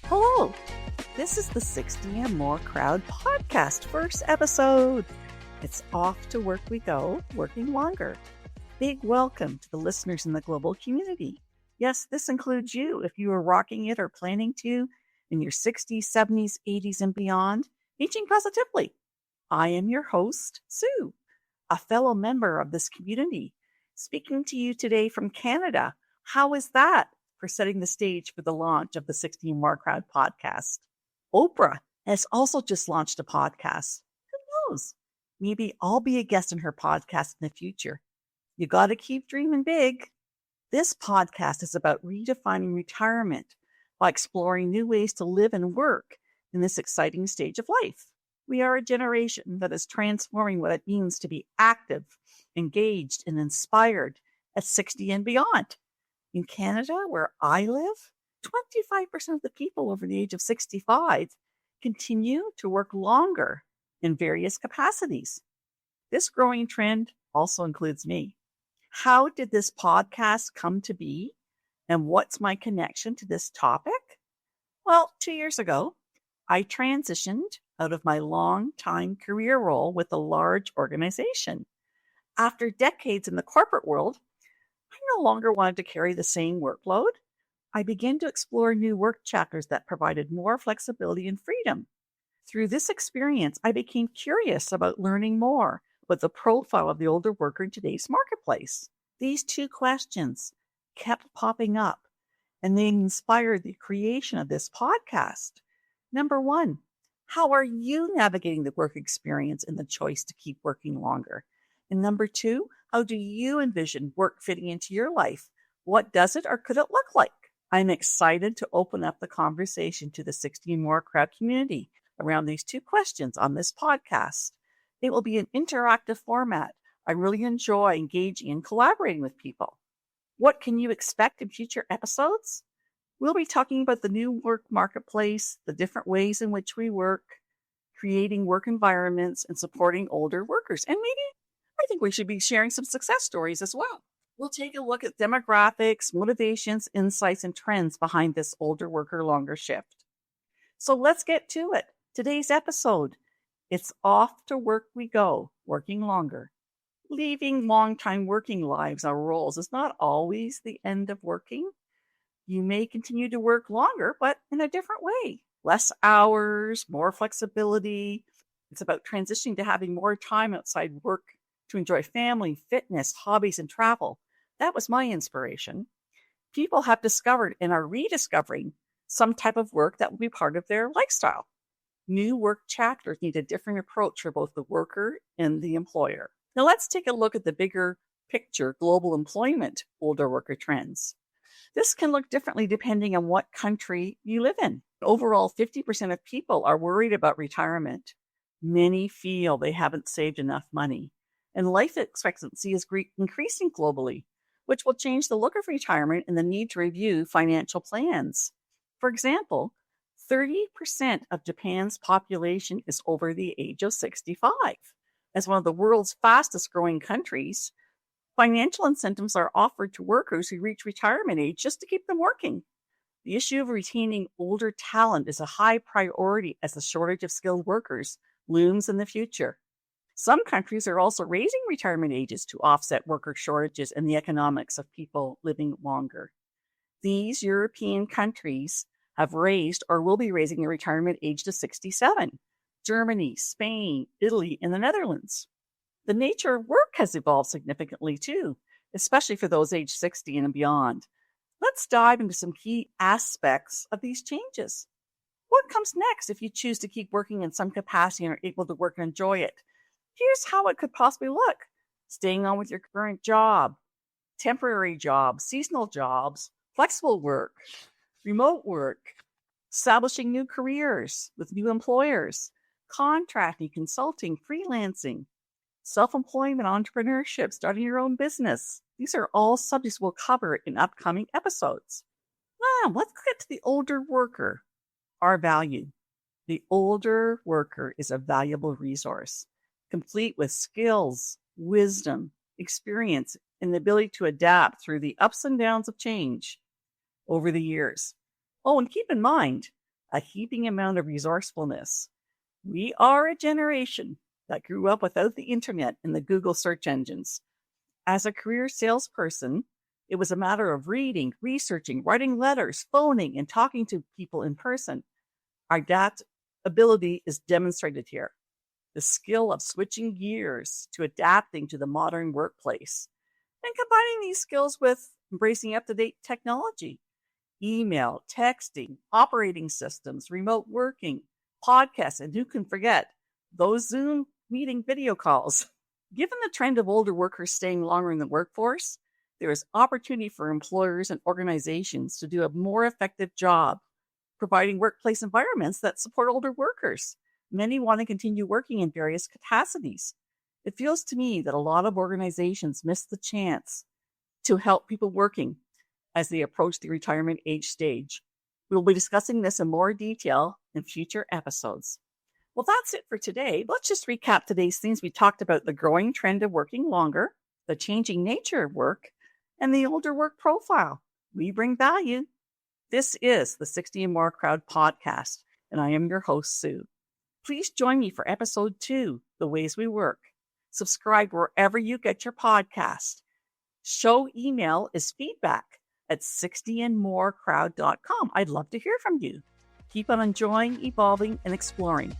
Hello, this is the 60 and More Crowd podcast, first episode. It's off to work we go, working longer. Big welcome to the listeners in the global community. Yes, this includes you if you are rocking it or planning to in your 60s, 70s, 80s, and beyond, aging positively. I am your host, Sue, a fellow member of this community, speaking to you today from Canada. How is that for setting the stage for the launch of the 60 and More Crowd podcast? Oprah has also just launched a podcast. Who knows? Maybe I'll be a guest on her podcast in the future. You got to keep dreaming big. This podcast is about redefining retirement by exploring new ways to live and work in this exciting stage of life. We are a generation that is transforming what it means to be active, engaged, and inspired at 60 and beyond. In Canada, where I live, 25% of the people over the age of 65 continue to work longer in various capacities. This growing trend also includes me. How did this podcast come to be? And what's my connection to this topic? Well, 2 years ago, I transitioned out of my long-time career role with a large organization. After decades in the corporate world, I no longer wanted to carry the same workload. I began to explore new work chapters that provided more flexibility and freedom. Through this experience, I became curious about learning more about the profile of the older worker in today's marketplace. These two questions kept popping up, and they inspired the creation of this podcast. Number one, how are you navigating the work experience and the choice to keep working longer? And number two, how do you envision work fitting into your life? What does it or could it look like? I'm excited to open up the conversation to the 60 and More Crowd community around these two questions on this podcast. It will be an interactive format. I really enjoy engaging and collaborating with people. What can you expect in future episodes? We'll be talking about the new work marketplace, the different ways in which we work, creating work environments, and supporting older workers. And maybe I think we should be sharing some success stories as well. We'll take a look at demographics, motivations, insights, and trends behind this older worker longer shift. So let's get to it. Today's episode, it's off to work we go, working longer. Leaving long-time working lives or roles is not always the end of working. You may continue to work longer, but in a different way. Less hours, more flexibility. It's about transitioning to having more time outside work to enjoy family, fitness, hobbies, and travel. That was my inspiration. People have discovered and are rediscovering some type of work that will be part of their lifestyle. New work chapters need a different approach for both the worker and the employer. Now let's take a look at the bigger picture global employment older worker trends. This can look differently depending on what country you live in. Overall, 50% of people are worried about retirement. Many feel they haven't saved enough money. And life expectancy is increasing globally, which will change the look of retirement and the need to review financial plans. For example, 30% of Japan's population is over the age of 65. As one of the world's fastest growing countries, financial incentives are offered to workers who reach retirement age just to keep them working. The issue of retaining older talent is a high priority as the shortage of skilled workers looms in the future. Some countries are also raising retirement ages to offset worker shortages and the economics of people living longer. These European countries have raised or will be raising the retirement age to 67. Germany, Spain, Italy, and the Netherlands. The nature of work has evolved significantly too, especially for those aged 60 and beyond. Let's dive into some key aspects of these changes. What comes next if you choose to keep working in some capacity and are able to work and enjoy it? Here's how it could possibly look. Staying on with your current job, temporary jobs, seasonal jobs, flexible work, remote work, establishing new careers with new employers, contracting, consulting, freelancing, self-employment, entrepreneurship, starting your own business. These are all subjects we'll cover in upcoming episodes. Now, let's get to the older worker, our value. The older worker is a valuable resource, complete with skills, wisdom, experience, and the ability to adapt through the ups and downs of change over the years. Oh, and keep in mind, a heaping amount of resourcefulness. We are a generation that grew up without the internet and the Google search engines. As a career salesperson, it was a matter of reading, researching, writing letters, phoning, and talking to people in person. Our adaptability is demonstrated here. The skill of switching gears to adapting to the modern workplace and combining these skills with embracing up-to-date technology, email, texting, operating systems, remote working, podcasts, and who can forget those Zoom meeting video calls. Given the trend of older workers staying longer in the workforce, there is opportunity for employers and organizations to do a more effective job providing workplace environments that support older workers. Many want to continue working in various capacities. It feels to me that a lot of organizations miss the chance to help people working as they approach the retirement age stage. We'll be discussing this in more detail in future episodes. Well, that's it for today. Let's just recap today's themes. We talked about the growing trend of working longer, the changing nature of work, and the older work profile. We bring value. This is the 60 and More Crowd podcast, and I am your host, Sue. Please join me for episode 2, The Ways We Work. Subscribe wherever you get your podcast. Show email is feedback@60andmorecrowd.com. I'd love to hear from you. Keep on enjoying, evolving, and exploring.